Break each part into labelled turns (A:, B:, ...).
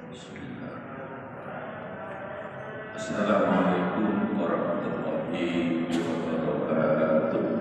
A: Bismillah. Assalamualaikum warahmatullahi wabarakatuh.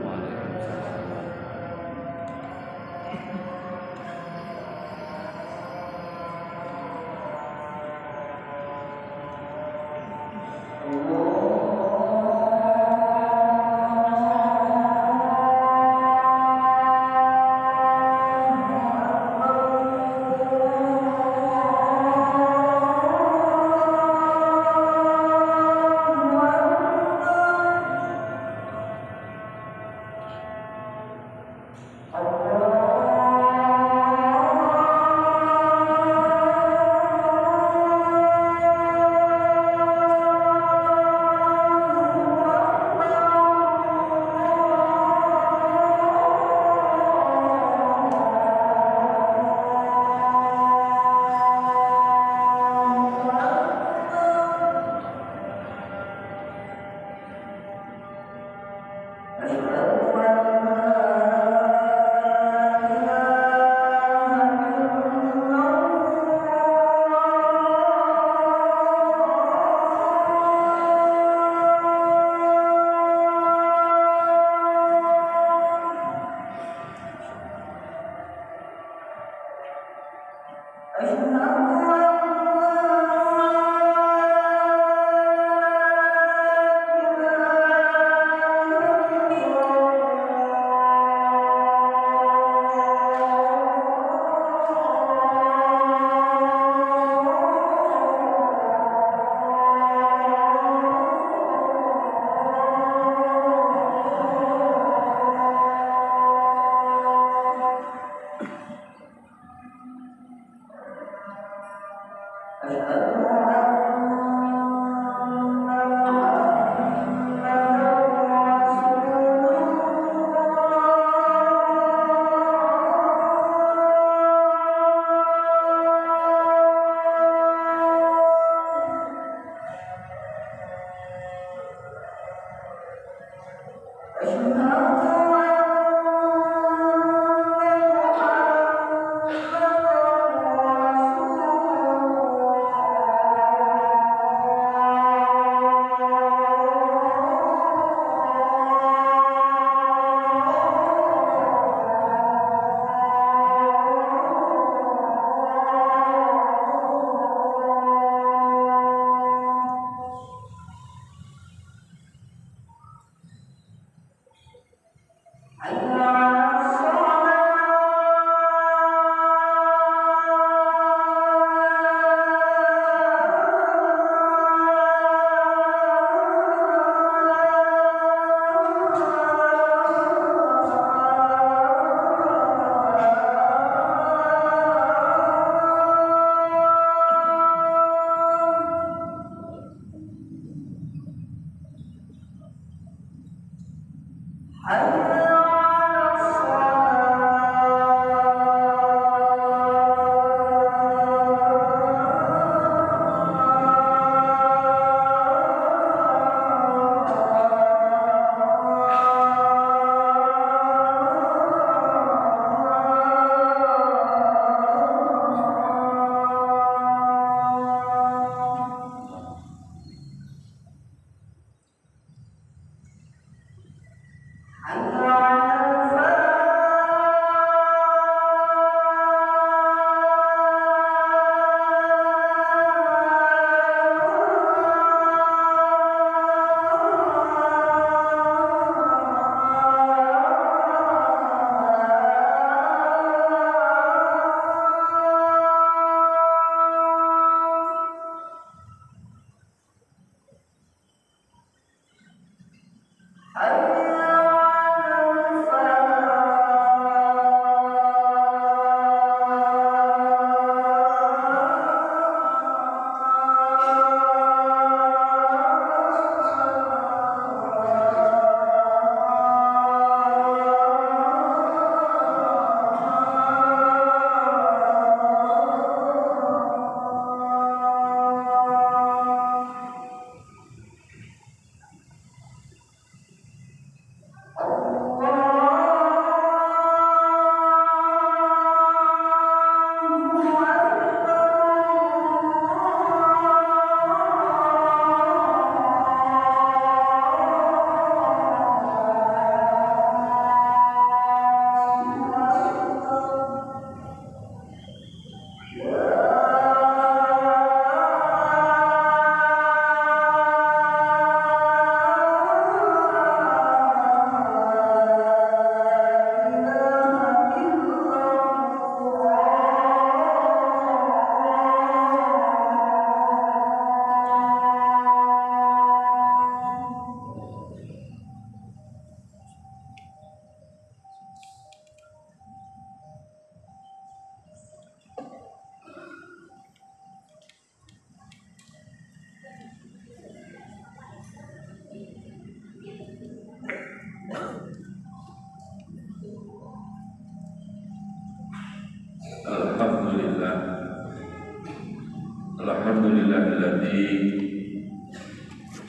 A: Alhamdulillahilladzi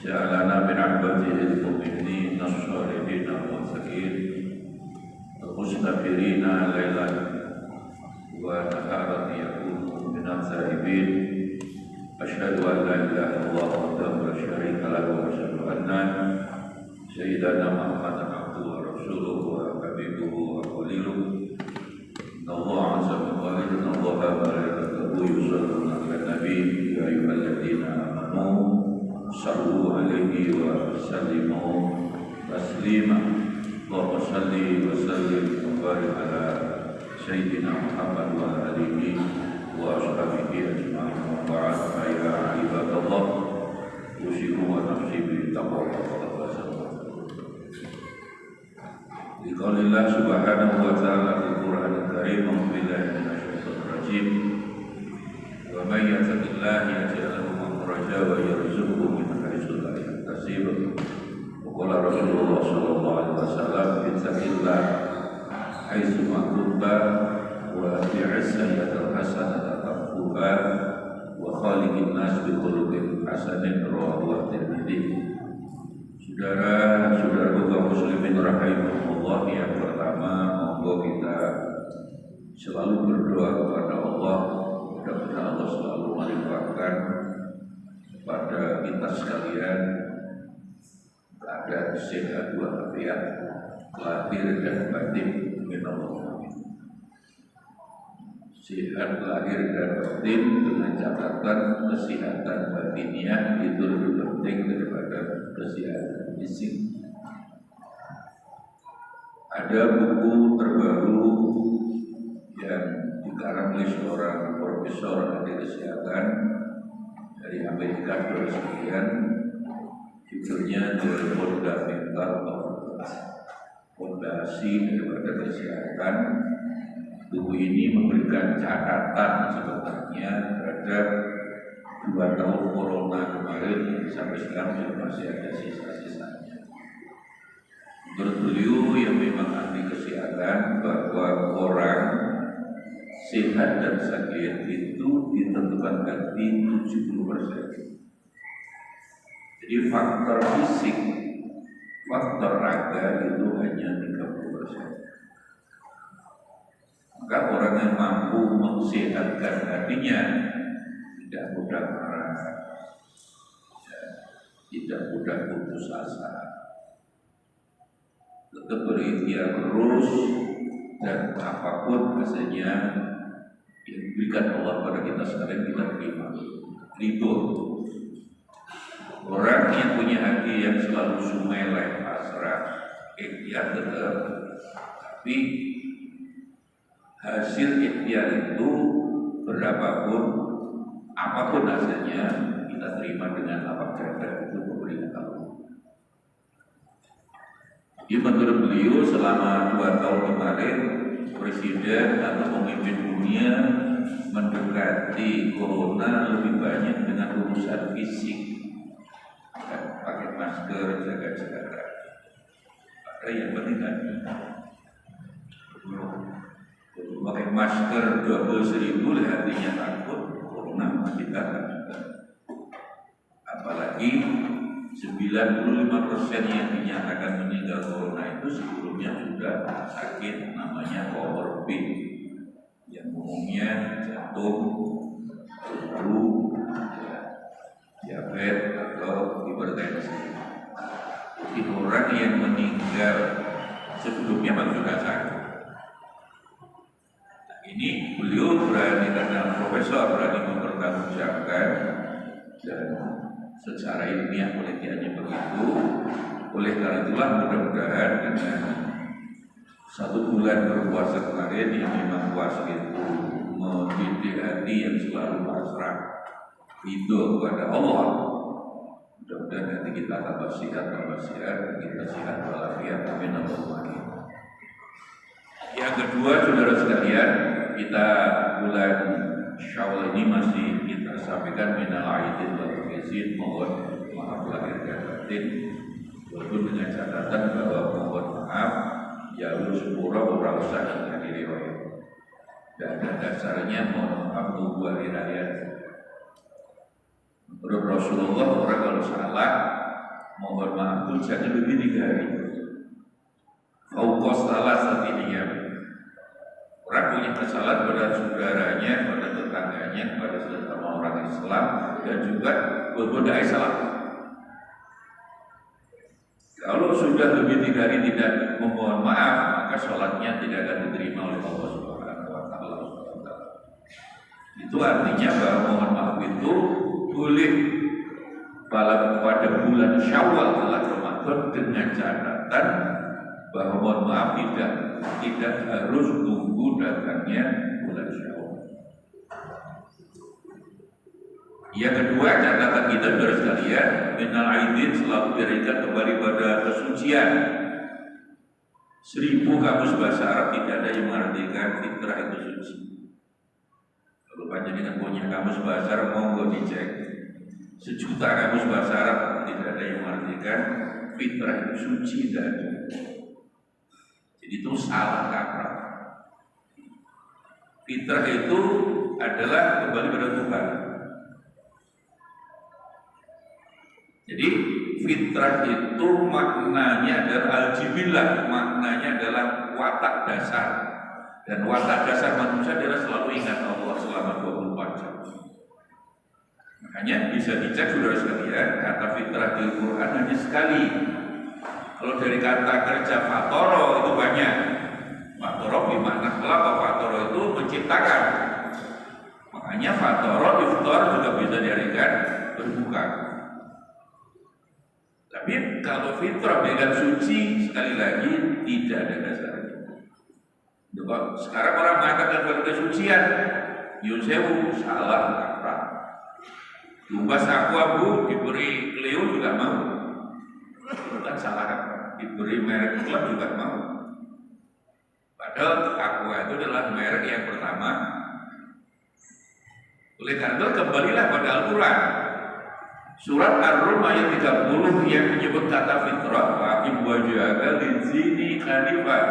A: ja'alana min 'ibadihi al-mu'minin as-shalihin al-muttaqin al-mustabirina lailan wa naharan yakunu min al-zaibin. Asyhadu an la ilaha illallah wahdahu la syarika lahu wa asyhadu anna sayyidana Muhammadan abduhu wa rasuluhu wa habibuhu wa khaliluhu. Allah azza wa jalla inna Allaha wa malaikatahu yusholluna 'alan nabi ya ayyuhalladzina amanu shallu 'alaihi wa sallimu taslima. Allahumma shalli wa sallim wa barik ala sayyidina Muhammad wa alihi wa ashabihi ajma'in. Wa ba'd, ya ibadallah, usikum wa nafsi bi taqwallah. Liqaulillah subhanahu wa ta'ala fil Qur'anil Karim, a'udzu billahi minasyaitonir rajim. Wa may yattaqillaha yaj'al lahu makhraja wa yarzuqhu min haitsu la yahtasib. Wa qala Rasulullah sallallahu alaihi wasallam, ittaqillah haitsu ma kunta wa atbi'is sayyi'atal hasanata tamhuha wa khaliqin nas bi khuluqin hasanin, rawahu Tirmidzi. Saudara-saudara kaum muslimin rahimahumullah, yang pertama monggo kita selalu berdoa kepada Allah, mudah-mudahan Allah selalu melimpahkan kepada kita sekalian keadaan sehat walafiat lahir dan batin. Sehat lahir dan batin dengan catatan kesehatan batinnya itu lebih penting daripada kesehatan fisik. Ada buku terbaru yang dikarang oleh seorang profesor ahli kesehatan dari Amerika sekian, judulnya The Fundamental of Health, fondasi daripada kesehatan. Buku ini memberikan catatan sebenarnya terhadap 2 tahun corona kemarin yang sampai sekarang masih ada sisa-sisanya. Menurut beliau yang memang ahli kesehatan, bahwa orang sehat dan sakit itu ditentukan di 70%. Jadi faktor fisik, faktor raga itu hanya 30%. Maka orang yang mampu mensehatkan hatinya tidak mudah marah, tidak mudah putus asa, tetap berikhtiar terus, dan apapun hasilnya yang diberikan Allah pada kita sekalian kita terima, ridho. Orang yang punya hati yang selalu sumeleh, pasrah, ikhtiar tetap, tapi hasil ikhtiar itu berapapun, apapun hasilnya, kita terima dengan lapang dada, itu pemberian Allah. Jadi menurut beliau selama 2 tahun kemarin, presiden atau pemimpin dunia mendekati corona lebih banyak dengan urusan fisik, pakai masker, jaga jarak. Ada yang meninggal. Pakai masker 12.000 artinya takut corona kita. Apalagi 95% yang dinyatakan meninggal corona itu sebelumnya sudah sakit, namanya komorbid, yang umumnya jantung, paru, diabetes atau hipertensi. Jadi orang yang meninggal sebelumnya sudah sakit. Ini beliau berani, karena profesor berani mempertanggungjawabkan, dan secara ilmiah penelitiannya begitu. Oleh karena itulah mudah-mudahan dengan 1 bulan berpuasa kemarin yang memang puasa itu mendidik hati yang selalu pasrah, ridho kepada Allah, mudah-mudahan nanti kita tambah sehat, dan kita sehat walafiat. Amin Allahumma. Yang kedua, saudara sekalian, kita bulan Syawal ini masih kita sampaikan minal aidin wal faizin, mohon maaf lahir dan batin, walaupun dengan catatan bahwa mohon maaf jalur sepura ora usah dihadiri riwayat, dan dasarnya mohon maaf nunggu hari raya. Menurut Rasulullah, orang kalau salah mohon maaf pun jangan lebih 3 hari. Faukos salah saat ini ya. Orang punya kesalahan pada saudaranya, pada tetangganya, pada sesama orang Islam, dan juga berbuat salah. Kalau sudah lebih 3 hari tidak memohon maaf, maka sholatnya tidak akan diterima oleh Allah Subhanahu wa Ta'ala. Itu artinya bahwa mohon maaf itu boleh pada bulan Syawal atau Ramadan dengan catatan bahwa mohon maaf tidak harus tunggu datangnya bulan Syawal. Yang kedua, catatan kita saudara sekalian, minal aidin selalu dirikan kembali pada kesucian. 1000 kamus bahasa Arab tidak ada yang mengartikan fitrah itu suci. Kalau panjenengan punya kamus bahasa Arab, monggo dicek. 1.000.000 kamus bahasa Arab tidak ada yang mengartikan fitrah itu suci dan jadi itu salah kaprah. Fitrah itu adalah kembali pada Tuhan. Jadi fitrah itu maknanya adalah al-jibillah, maknanya adalah watak dasar. Dan watak dasar manusia adalah selalu ingat Allah selama 24 jam. Makanya bisa dicek saudara sekalian, kata fitrah di Al-Quran hanya sekali. Kalau dari kata kerja fatoro itu banyak. Fatoro bermakna kelapa, fatoro itu menciptakan. Makanya fatoro, iftar juga bisa diartikan berbuka. Tapi kalau fitrah dengan suci, sekali lagi tidak ada dasarnya. Sekarang orang mengatakan pada kesucian, Yusewu salah kaprah. Lumbas aku abu diberi Cleo juga mau, bukan salah kaprah. Diberi merek klub juga mau. Padahal Aqua itu adalah merek yang pertama. Oleh karena itu kembalilah pada Al-Quran. Surat Ar-Rum ayat 30 yang menyebut kata fitrah, waqim wajhaka lidzini hanifan.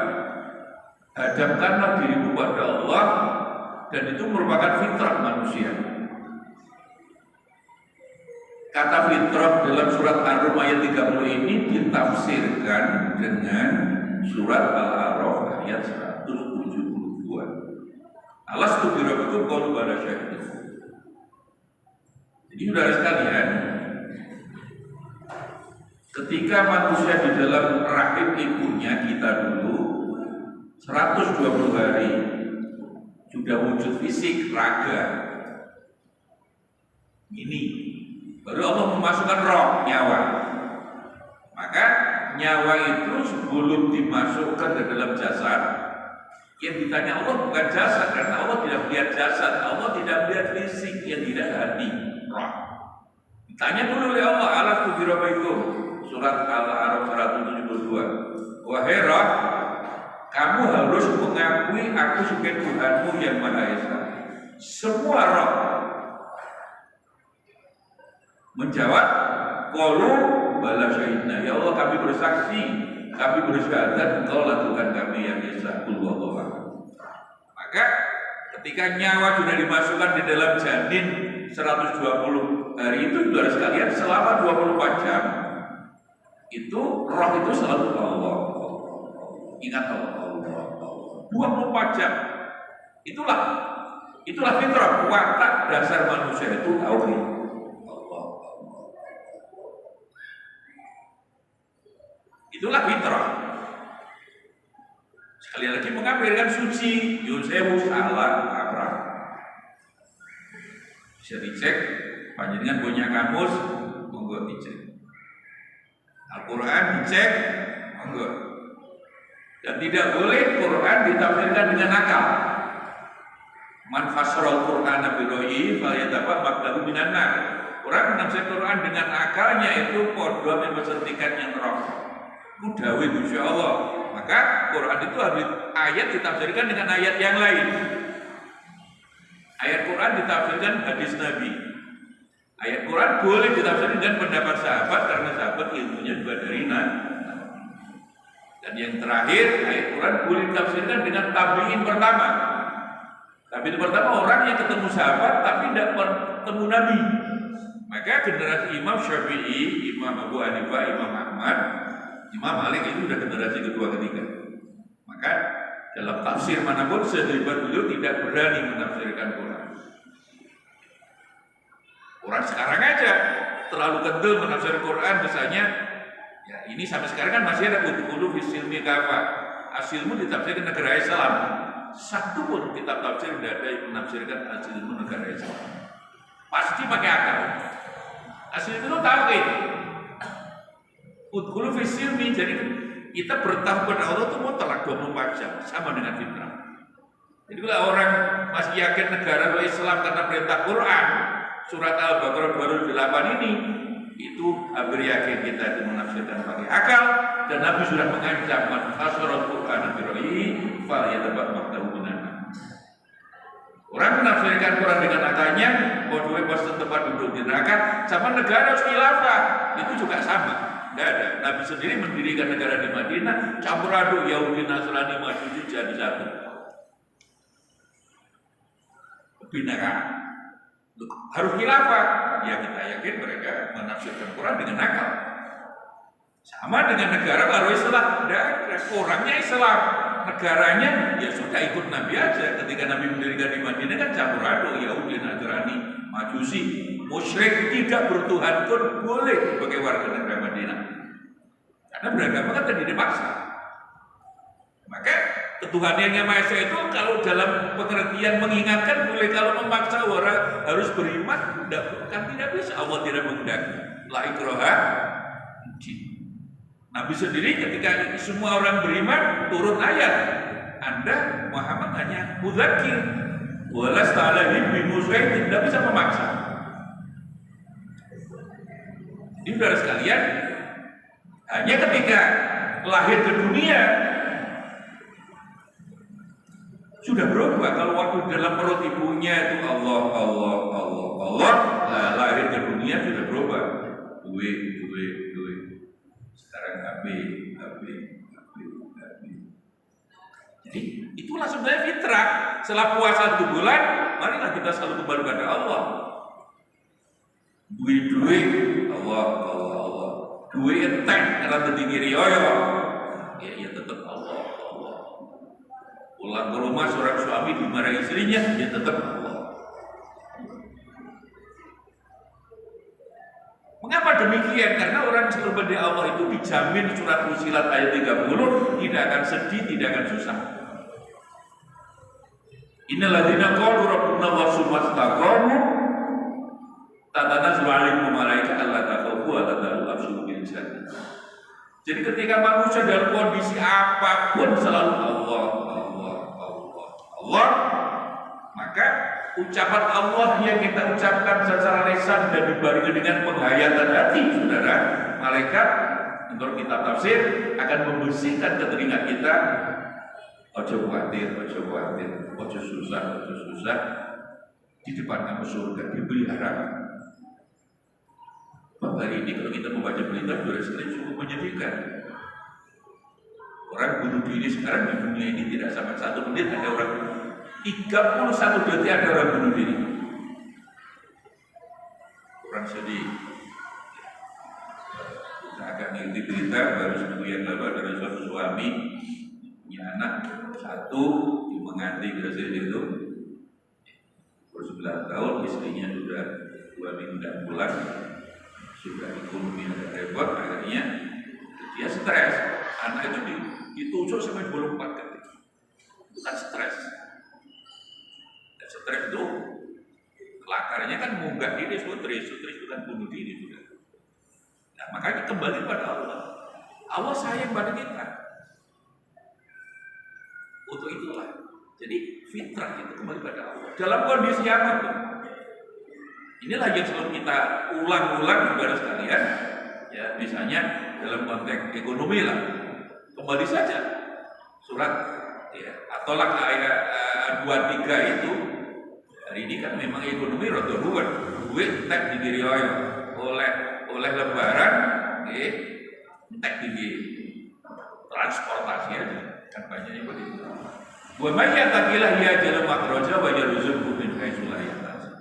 A: Hadapkanlah dirimu pada Allah, dan itu merupakan fitrah manusia. Kata fitrah dalam surat Ar-Rum ayat 30 ini ditafsirkan dengan surat Al-A'raf ayat 172. Alastu birabbikum qalu bala syahidun. Jadi saudara sekalian, ketika manusia di dalam rahim ibunya kita dulu 120 hari sudah wujud fisik raga ini, baru Allah memasukkan roh nyawa. Maka nyawa itu sebelum dimasukkan ke dalam jasad, yang ditanya Allah bukan jasad, karena Allah tidak melihat jasad, Allah tidak melihat fisik, yang tidak hati, roh. Ditanya dulu oleh Allah, alastu birabbikum, surat Al-A'raf 172. Wahai roh, kamu harus mengakui aku sebagai Tuhanmu yang Maha Esa. Semua roh menjawab, qalu bala syahidna. Ya Allah, kami bersaksi, kami bersyahadat Engkau lah Tuhan kami yang Esa. Maka ketika nyawa sudah dimasukkan di dalam janin 120 hari itu, saudara sekalian, selama 24 jam itu roh itu selalu Allah. Ingat Allah. 24 jam. Itulah fitrah, watak dasar manusia itu tauhid. Itulah fitrah. Sekali lagi mengabarkan suci, Yusewu salah kaprah. Bisa dicek, panjenengan punya kamus, monggo dicek. Al-Quran dicek, monggo. Dan tidak boleh Quran ditafsirkan dengan akal. Man fasral Quran biroyi falyatafa makdahu minan nar. Orang menafsir Quran dengan akalnya itu podo mempersentikan yang roh. Mudawi insya Allah. Maka Quran itu harus ayat ditafsirkan dengan ayat yang lain. Ayat Quran ditafsirkan hadis Nabi. Ayat Quran boleh ditafsirkan dengan pendapat sahabat karena sahabat ilmunya juga dari Nabi. Dan yang terakhir, ayat Quran boleh ditafsirkan dengan tabi'in pertama. Tabi'in pertama orang yang ketemu sahabat tapi tidak bertemu Nabi. Maka generasi Imam Syafi'i, Imam Abu Hanifah, Imam Ahmad, Imam Malik itu sudah generasi kedua ketiga. Maka dalam tafsir manapun sehebat beliau tidak berani menafsirkan Quran. Orang sekarang aja terlalu kental menafsir Quran, misalnya ya ini sampai sekarang kan masih ada udhulu fi silmi kafa. Asilmu ditafsirkan negara Islam. Satu pun kitab tafsir tidak ada yang menafsirkan asilmu negara Islam. Pasti pakai akal. Asil itu lo tahu itu. Udhulu fi silmi, jadi kita bertahan pada Allah itu mutlak 24 jam sama dengan fitrah. Jadi kalau orang masih yakin negara Islam karena perintah Quran, surat Al-Baqarah 28 ini, itu hampir yakin kita itu menafsirkan pakai akal, dan Nabi sudah mengancam man fasara Quran bi-ra'yi fal yatabawwa minan. Orang menafsirkan Quran dengan akalnya, bodohnya pasti tempat duduk di neraka. Sama negara khilafah itu juga sama. Tidak ada. Nabi sendiri mendirikan negara di Madinah, campur aduk Yahudi, Nasrani, Majusi jadi satu. Bineka. Harus khilafah. Ya kita yakin mereka menafsirkan Quran dengan akal. Sama dengan negara baru Islam. Tidak ada. Orangnya Islam. Negaranya ya sudah ikut Nabi aja. Ketika Nabi mendirikan di Madinah kan campur aduk Yahudi, Nasrani, Majusi, musyrik, tidak bertuhan pun boleh sebagai warga negara Madinah. Karena beragama kan tadi dipaksa. Maka ketuhanan yang Maha Esa itu kalau dalam pengertian mengingatkan boleh, kalau memaksa orang harus beriman kan tidak bisa. Allah tidak menghendaki. La ikraha. Nabi sendiri ketika semua orang beriman turun ayat, Anda Muhammad hanya mudzakir, walas ta'alaihim bimusyrif, tidak bisa memaksa. Ini saudara sekalian, hanya ketika lahir ke dunia sudah berubah. Kalau waktu dalam perut ibunya itu Allah, lahir ke dunia sudah berubah. Duit. Sekarang AB. Jadi itulah sebenarnya fitrah. Setelah puasa 1 bulan, marilah kita selalu kembali kepada Allah. Duit Allah. Duit entek karena tertinggi rioyo. Ya tetap Allah. Pulang ke rumah seorang suami dimarahi istrinya, ya tetap Allah. Mengapa demikian? Karena orang selalu pada Allah itu dijamin surat Fussilat ayat 30 tidak akan sedih, tidak akan susah. Innal ladzina qalu rabbuna Allahu tsumastaqamu tatanazzalu alaihim malaikatu alla takhafu wa la tahzanu bil jannah. Jadi ketika manusia dalam kondisi apapun selalu Allah, maka ucapan Allah yang kita ucapkan secara lisan dan dibarengi dengan penghayatan hati, saudara, malaikat menurut kitab tafsir akan membersihkan ke telinga kita. Ojo khawatir, ojo susah. Di depan kamu surga diberi harapan. Hari ini kalau kita membaca berita sudah sekali cukup menyedihkan. Orang bunuh diri sekarang di dunia ini tidak sampai 1 menit ada orang 31 detik ada orang bunuh diri. Orang sedih. Kita agak ngikuti berita baru seminggu yang lalu ada suatu suami punya anak 1 di menganti Gresik itu umur 9 tahun, istrinya sudah 2 minggu dan pulang, sudah ekonomi agak repot, akhirnya dia stres. Anak itu ditusuk sampai 24 kali. Itu kan stres. Stres itu kelakarnya kan munggah diri, sutris itu kan bunuh diri juga. Nah, makanya kembali pada Allah. Allah sayang pada kita. Untuk itulah. Jadi fitrah itu kembali pada Allah. Dalam kondisi apa tuh? Inilah yang selalu kita ulang-ulang saudara sekalian. Ya, misalnya dalam konteks ekonomi lah. Kembali saja surat ya, At-Tolak ayat 23 itu. Hari ini kan memang ekonomi rodo ruwet, duit tek di diri oleh lebaran, tek di transportasi aja, kan banyaknya begitu. Wa may yattaqillaha yaj'al makhraja wa yarzuqhu min haitsu la yahtasib.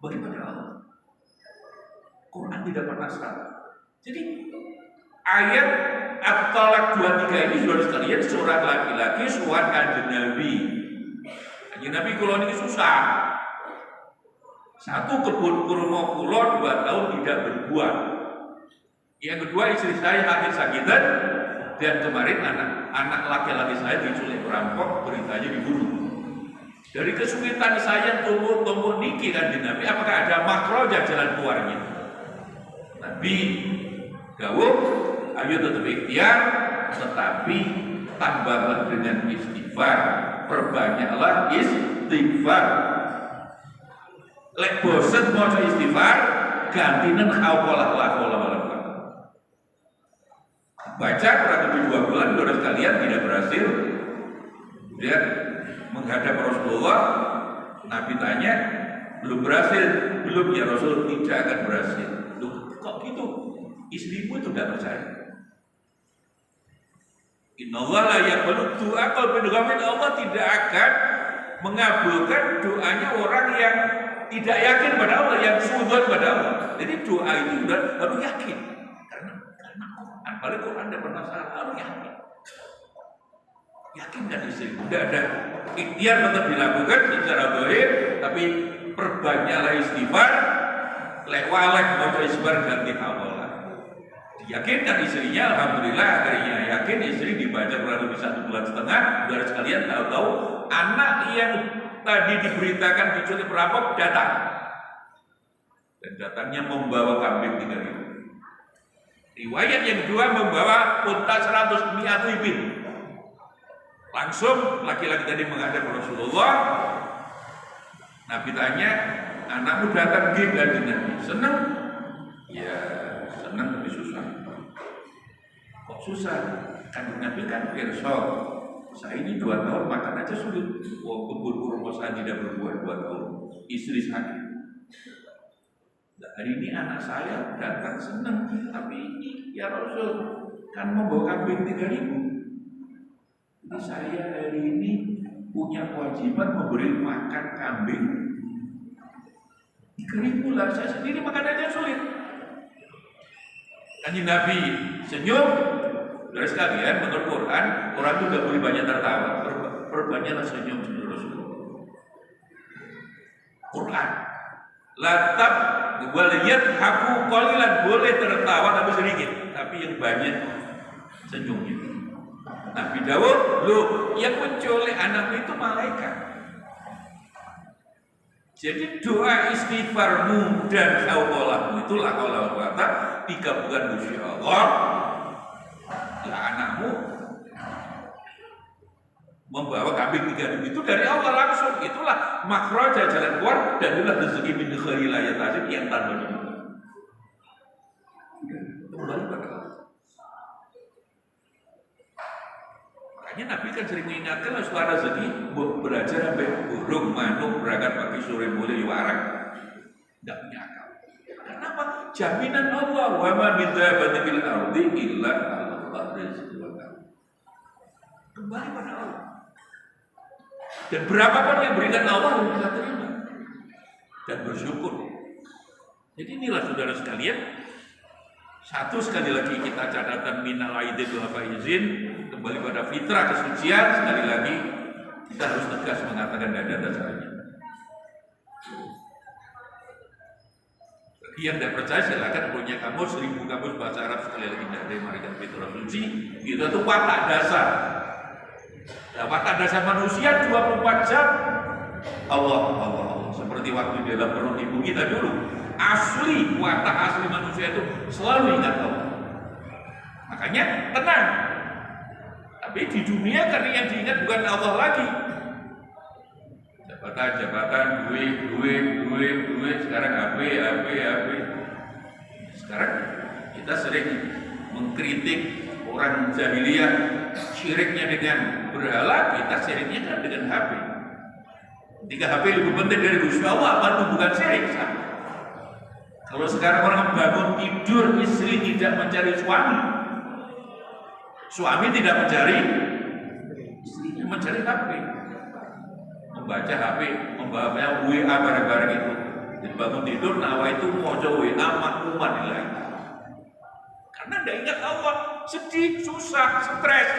A: Bagaimana Allah? Quran tidak pernah salah. Jadi ayat At-Talaq 23 ini saudara sekalian surat laki-laki, surat Kanjeng Nabi. Kanjeng Nabi kula niki susah. Satu, kebun kurma kula 2 tahun tidak berbuah. Yang kedua, istri saya sakit sakitan, dan kemarin anak laki-laki saya diculik perampok, beritanya dibunuh. Dari kesulitan saya tumbuh niki Kanjeng Nabi, apakah ada makroja jalan keluarnya? Nabi dawuh, ayo tetap ikhtiar, tetapi tambahlah dengan istighfar, perbanyaklah istighfar. Lek bosen maca istighfar, gantinen hauqalah la haula wala quwwata. Baca kurang lebih 2 bulan, saudara sekalian tidak berhasil. Kemudian menghadap Rasulullah, Nabi tanya, belum berhasil? Belum ya Rasul, tidak akan berhasil. Loh, kok gitu? Istrimu itu tidak percaya. Innallaha la yaqbalu du'a qalbin ghafil. Allah tidak akan mengabulkan doanya orang yang tidak yakin pada Allah, yang suudzon pada Allah. Jadi doa itu harus yakin. Karena Quran, paling Quran tidak pernah salah, harus yakin. Yakin kan istri, tidak ada ikhtiar tetap dilakukan secara zahir, tapi perbanyaklah istighfar, lewalek mau istighfar ganti awal. Diyakinkan istrinya, alhamdulillah akhirnya yakin, istri dibaca kurang lebih 1,5 bulan. Saudara sekalian tahu-tahu anak yang tadi diberitakan diculik perampok datang, dan datangnya membawa kambing 3.000. Riwayat yang kedua membawa unta 100 mi'atu ibil. Langsung laki-laki tadi menghadap Rasulullah. Nabi tanya, anakmu datang gini dan Nabi senang? Ya senang, tapi susah. Kok susah? Kan Nabi kan pirsa, saya ini 2 tahun makan aja sulit. Kebun kurma saya tidak berbuah 2 tahun. Istri sakit. Nah, hari ini anak saya datang senang, tapi ini ya Rasul kan membawa kambing 3.000. Jadi saya hari ini punya kewajiban memberi makan kambing 3.000 lah. Saya sendiri makan aja sulit. Kanjeng Nabi senyum. Dari sekalian menurut Quran, orang itu tidak boleh banyak tertawa. Perbanyaklah senyum sebelum Rasulullah. Quran. Latab waliyat haku qalilan, boleh tertawa tapi sedikit, tapi yang banyak senyumnya. Nabi Dawud, loh, yang menculik anakmu itu malaikat. Jadi doa istighfarmu dan haulahmu itulah kalau kata digabungkan Gusti Allah. Ya anakmu membawa kambing 3.000 itu dari Allah langsung. Itulah makhraja jalan keluar, dan itulah rezeki min khairil ayatasib yang tanpa diminta. Kembali pada Allah. Makanya Nabi kan sering mengingatkan suara rezeki belajar sampai burung manuk berangkat pagi sore boleh warak. Tidak punya akal. Kenapa? Jaminan Allah, wa ma min dabbatin fil ardi illa 'ala rizquha. Kembali pada Allah. Dan berapapun yang berikan Allah harus kita terima dan bersyukur. Jadi inilah saudara sekalian, satu sekali lagi kita catatan minal aidin wa faizin, kembali pada fitrah kesucian. Sekali lagi kita harus tegas mengatakan tidak ada dasarnya. Bagi yang tidak percaya silakan punya kamus 1000 kamus bahasa Arab, sekali lagi tidak ada yang marikan fitrah suci. Itu tuh watak dasar. Nah, watak dasar manusia 24 jam Allah. Seperti waktu di dalam perut ibu kita dulu, asli watak asli manusia itu selalu ingat Allah. Makanya tenang. Tapi di dunia karena yang diingat bukan Allah lagi. Jabatan, duit, sekarang HP. Sekarang kita sering mengkritik orang jahiliyah syiriknya dengan berhala, kita syiriknya kan dengan HP. Ketika HP lebih penting dari Gusti Allah, apa itu bukan syirik? Kalau sekarang orang bangun tidur, istri tidak mencari suami tidak mencari istrinya, mencari HP, membaca HP, membaca WA bareng-bareng itu. Jadi bangun tidur nawa itu mau WA makluman nilai. Karena tidak ingat Allah, sedih, susah, stres.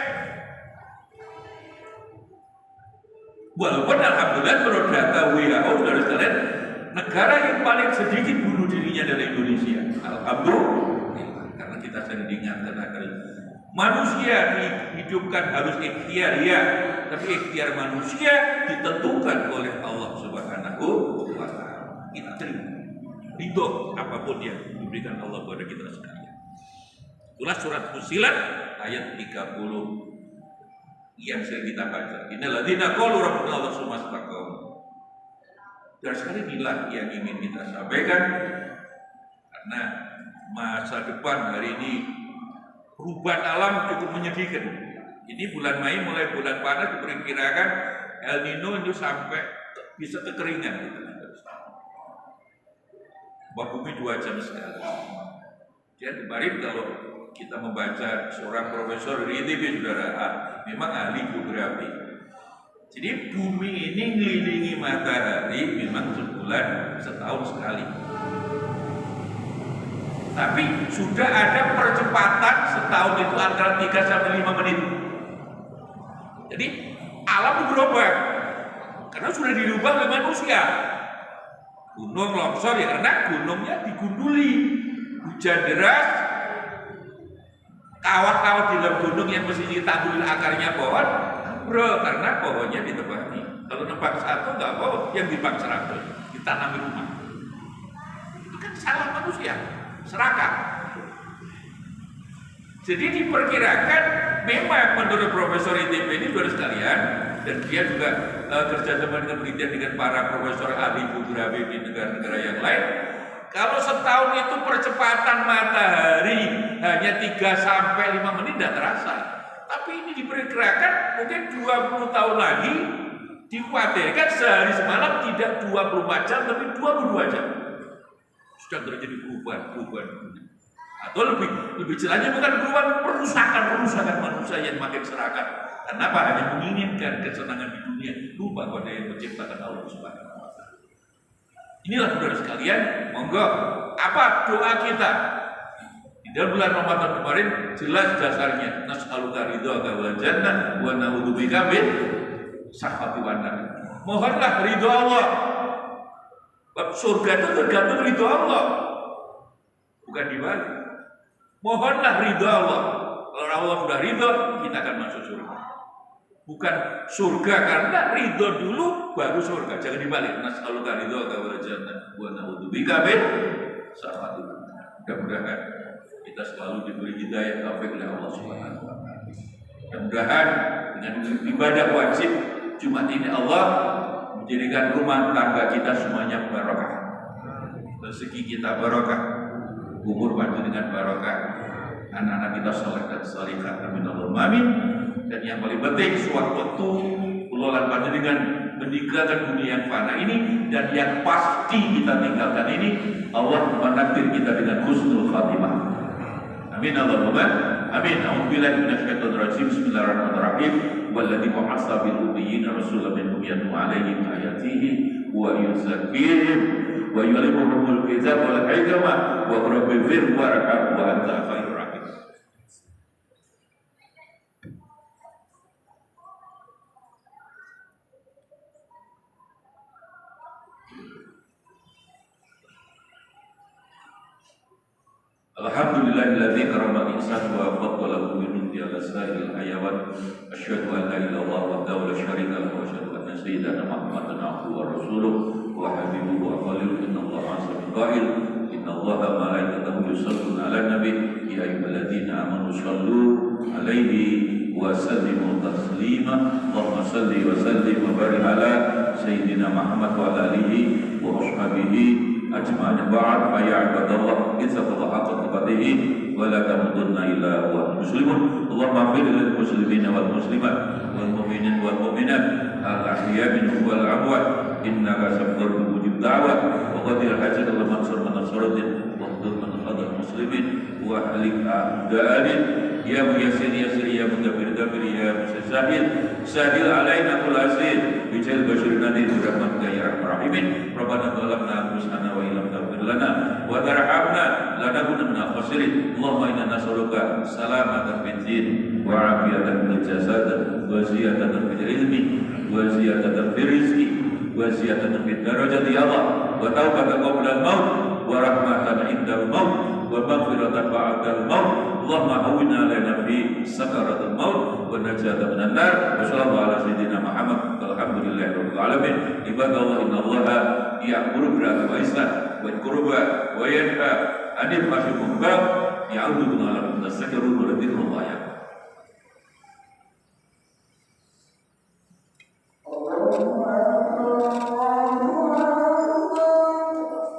A: Walaupun alhamdulillah menurut data WHO saudara sekalian, negara yang paling sedikit bunuh dirinya dari Indonesia. Alhamdulillah, karena kita sering diingatkan agar manusia dihidupkan harus ikhtiar, ya, tapi ikhtiar manusia ditentukan oleh Allah Subhanahu wa Ta'ala. Kita terima ridho apapun yang diberikan Allah kepada kita sekalian. Itulah surat Fussilat ayat 30 yang sering kita baca. Innal ladzina qalu rabbuna Allah tsumma istaqamu. Dan sekali inilah yang ingin kita sampaikan, karena masa depan hari ini perubahan alam cukup menyedihkan. Ini bulan Mei mulai bulan panas diperkirakan El Nino itu sampai bisa kekeringan gitu. Bumi 2 jam sekali. Dan kemarin kalau kita membaca seorang profesor dari ITB, saudara, memang ahli geografi. Jadi bumi ini ngelilingi matahari memang sebulan setahun sekali. Tapi sudah ada percepatan setahun itu antara 3 sampai 5 menit. Jadi alam berubah karena sudah dirubah oleh manusia. Gunung longsor ya karena gunungnya digunduli, hujan deras, kawat-kawat di dalam gunung yang mesti ditanggulin akarnya pohon, bro, karena pohonnya ditebangi. Kalau nebang satu nggak mau, yang dibang 100 ditanami rumah. Itu kan salah manusia, serakah. Jadi diperkirakan memang menurut Profesor ITB ini saudara sekalian, dan dia juga kerjasama dengan penelitian dengan para profesor ahli geografi di negara-negara yang lain. Kalau setahun itu percepatan matahari hanya 3 sampai 5 menit tidak terasa. Tapi ini diperkirakan mungkin 20 tahun lagi dikhawatirkan sehari semalam tidak 24 jam tapi 22 jam. Sudah terjadi perubahan. Atau lebih jelasnya bukan perubahan, perusakan manusia yang makin serakah. Kenapa? Hanya menginginkan kesenangan di dunia, lupa pada yang menciptakan Allah Subhanahu wa Ta'ala. Inilah saudara sekalian, monggo apa doa kita di dalam bulan Ramadan kemarin jelas dasarnya. Nas'aluka ridhoaka wal jannah wa na'udzubika min sakhati wan nar. Mohonlah ridho Allah. Bab surga itu tergantung ridho Allah, bukan dibalik. Mohonlah ridho Allah. Kalau Allah sudah ridho, kita akan masuk surga. Bukan surga karena ridho dulu baru surga. Jangan dibalik. Nas'aluka ridhoaka wal jannah wa na'udzubika min sakhati wan nar. Mudah-mudahan kita selalu diberi hidayah taufik oleh Allah Subhanahu wa Ta'ala. Mudah-mudahan dengan ibadah wajib Jumat ini Allah menjadikan rumah tangga kita semuanya barokah. Rezeki kita barokah, umur panjang dengan barokah, anak-anak kita saleh dan salihah, amin Allahumma amin. Dan yang paling penting sewaktu kelolaan panjenengan meninggalkan dunia yang fana ini dan yang pasti kita tinggalkan ini, Allah menakdir kita dengan husnul khatimah. Amin Allahumma amin. A'udzubillahi minasyaitonir rajim. Bismillahirrahmanirrahim. Walladzi ba'atsa bil ummiyina rasulan minhum yatlu 'alaihim ayatihi wa yuzakkihim wa yu'allimuhumul kitaba wal hikmah wa rabbil birri warham wa anta khairur rahim. Alhamdulillahilladzi karama al-insan wa faddalahu bi nuti ala sa'il hayawan. Asyhadu an la ilaha illallah wahdahu la syarika lahu wa asyhadu anna sayyidana Muhammadan abduhu wa rasuluh wa habibuhu wa khaliluhu. Innallaha azza qail innallaha wa malaikatahu yusholluna 'alan nabi ya ayyuhalladzina amanu shallu 'alaihi wa sallimu taslima. Allahumma shalli wa sallim wa barik ala sayyidina Muhammad wa ala alihi wa ashabihi ajma'in. Ba'd fa ya ibadallah ittaqullaha haqqa tuqatih wa la tamutunna illa wa antum muslimun. Allahumma ighfir lil muslimina wal muslimat wal mu'minin wal mu'minat al ahya minhum wal amwat innaka sami'un mujib da'wat wa qadir hajat Allah mansur man nasruddin wa khudh man khadar muslimin wa halik a'da'in ya muyassir yassir ya mudabbir dabbir ya musahhil sahil alaina kull asir bijal basyirin nadir rahmatika ya arhamar rahimin. Rabbana ظلمنا أنفسنا وإن لم تغفر لنا وترحمنا لنكونن من الخاسرين اللهم إنا نسألك سلامة في الدين وعافية في الجسد وزيادة في العلم وزيادة في الرزق وزيادة في الدرجة يا الله وتوبة قبل الموت ورحمة عند الموت ومغفرة بعد الموت اللهم هون علينا في سكرات الموت والنجاة من النار وصلى الله على سيدنا محمد والحمد لله رب العالمين عباد الله إن الله يأمر بالعدل والإحسان والقربى وينهى عن الفحشاء والمنكر يعظكم لعلكم تذكرون ولذكر الله